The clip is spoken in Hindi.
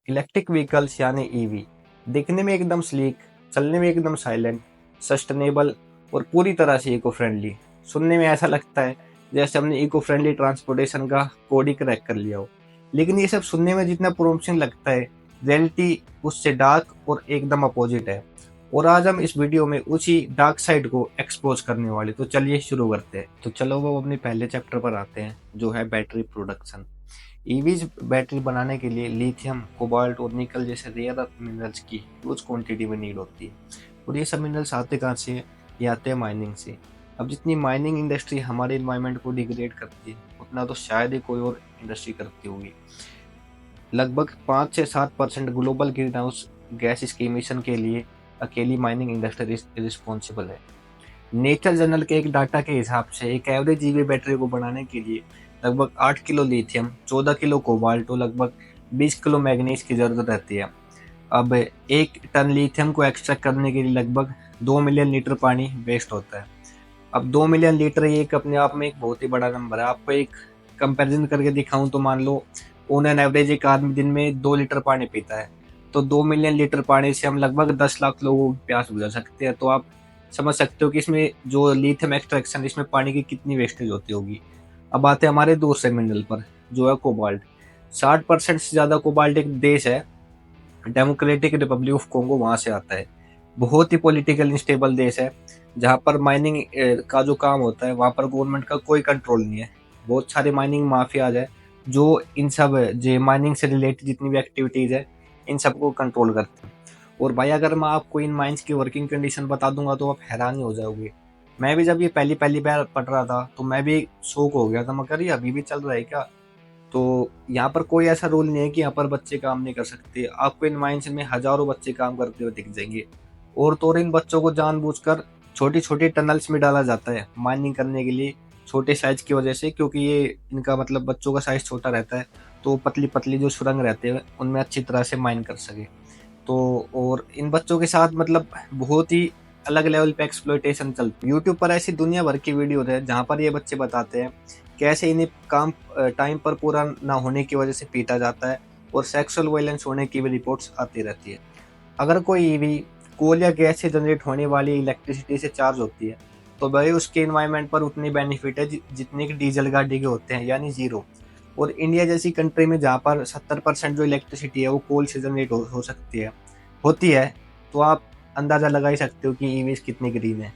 इलेक्ट्रिक व्हीकल्स यानी ईवी दिखने में एकदम स्लीक, चलने में एकदम साइलेंट, सस्टेनेबल और पूरी तरह से इको फ्रेंडली। सुनने में ऐसा लगता है जैसे हमने इको फ्रेंडली ट्रांसपोर्टेशन का कोड ही क्रैक कर लिया हो। लेकिन ये सब सुनने में जितना प्रॉमिसिंग लगता है, रियलिटी उससे डार्क और एकदम अपोजिट है। और आज हम इस वीडियो में उसी डार्क साइड को एक्सपोज करने वाले। तो चलिए शुरू करते हैं। तो चलो वो अपने पहले चैप्टर पर आते हैं, जो है बैटरी प्रोडक्शन। ईवीज बैटरी बनाने के लिए लिथियम, कोबाल्ट और निकल जैसे रेयर अर्थ मिनरल्स की ह्यूज क्वांटिटी में नीड होती है। और ये सब मिनरल्स आते कहाँ से हैं? ये आते हैं माइनिंग से। अब जितनी माइनिंग इंडस्ट्री हमारे इन्वायरमेंट को डिग्रेड करती है, उतना तो शायद ही कोई और इंडस्ट्री करती होगी। लगभग 5 से 7% ग्लोबल ग्रीन हाउस गैस के इमिशन के लिए अकेली माइनिंग इंडस्ट्री रिस्पॉन्सिबल है। नेचर जर्नल के एक डाटा के हिसाब से एक एवरेज ईवी बैटरी को बनाने के लिए लगभग 8 किलो लिथियम, 14 किलो कोबाल्ट और लगभग 20 किलो मैग्नीज की जरूरत रहती है। अब 1 टन लिथियम को एक्सट्रैक्ट करने के लिए लगभग 2 मिलियन लीटर पानी वेस्ट होता है। अब 2 मिलियन लीटर ये एक अपने आप में एक बहुत ही बड़ा नंबर है। आपको एक कंपैरिजन करके दिखाऊं तो मान लो ऑन एन एवरेज एक आदमी दिन में 2 लीटर पानी पीता है, तो 2 मिलियन लीटर पानी से हम लगभग 10 लाख लोगों की प्यास बुझा सकते हैं। तो आप समझ सकते हो कि इसमें जो लिथियम एक्सट्रैक्शन, इसमें पानी की कितनी वेस्टेज होती होगी। अब आते हैं हमारे दूसरे मिनरल पर, जो है कोबाल्ट। 60% से ज़्यादा कोबाल्ट एक देश है, डेमोक्रेटिक रिपब्लिक ऑफ कॉन्गो, वहाँ से आता है। बहुत ही पॉलिटिकल इंस्टेबल देश है, जहाँ पर माइनिंग का जो काम होता है वहाँ पर गवर्नमेंट का कोई कंट्रोल नहीं है। बहुत सारे माइनिंग माफियाज है जो इन सब जो माइनिंग से रिलेटेड जितनी भी एक्टिविटीज़ है इन सबको कंट्रोल करते हैं। और भाई अगर मैं आपको इन माइंस की वर्किंग कंडीशन बता दूंगा तो आप हैरान ही हो जाओगे। मैं भी जब ये पहली पहली बार पढ़ रहा था तो मैं भी शौक हो गया था, मगर ये अभी भी चल रहा है क्या? तो यहाँ पर कोई ऐसा रूल नहीं है कि यहाँ पर बच्चे काम नहीं कर सकते। आपको इन माइंस में हजारों बच्चे काम करते हुए दिख जाएंगे। और तो और इन बच्चों को जानबूझकर छोटी छोटी टनल्स में डाला जाता है माइनिंग करने के लिए, छोटे साइज की वजह से, क्योंकि ये इनका मतलब बच्चों का साइज छोटा रहता है, तो पतली पतली जो सुरंग रहते हैं उनमें अच्छी तरह से माइन कर सके। तो और इन बच्चों के साथ मतलब बहुत ही अलग लेवल पे एक्सप्लॉयटेशन चलती है। यूट्यूब पर ऐसी दुनिया भर की वीडियो है जहाँ पर ये बच्चे बताते हैं कैसे इन्हें काम टाइम पर पूरा ना होने की वजह से पीटा जाता है, और सेक्सुअल वायलेंस होने की भी रिपोर्ट्स आती रहती है। अगर कोई ईवी कोल या गैस से जनरेट होने वाली इलेक्ट्रिसिटी से चार्ज होती है तो भाई उसके इन्वायरमेंट पर उतनी बेनिफिट है जितने कि डीजल गाड़ी के होते हैं, यानी जीरो। और इंडिया जैसी कंट्री में जहाँ पर 70% जो इलेक्ट्रिसिटी है वो कोल से जनरेट हो सकती है होती है, तो आप अंदाज़ा लगा ही सकते हो कि ईवीज कितनी ग्रीन है।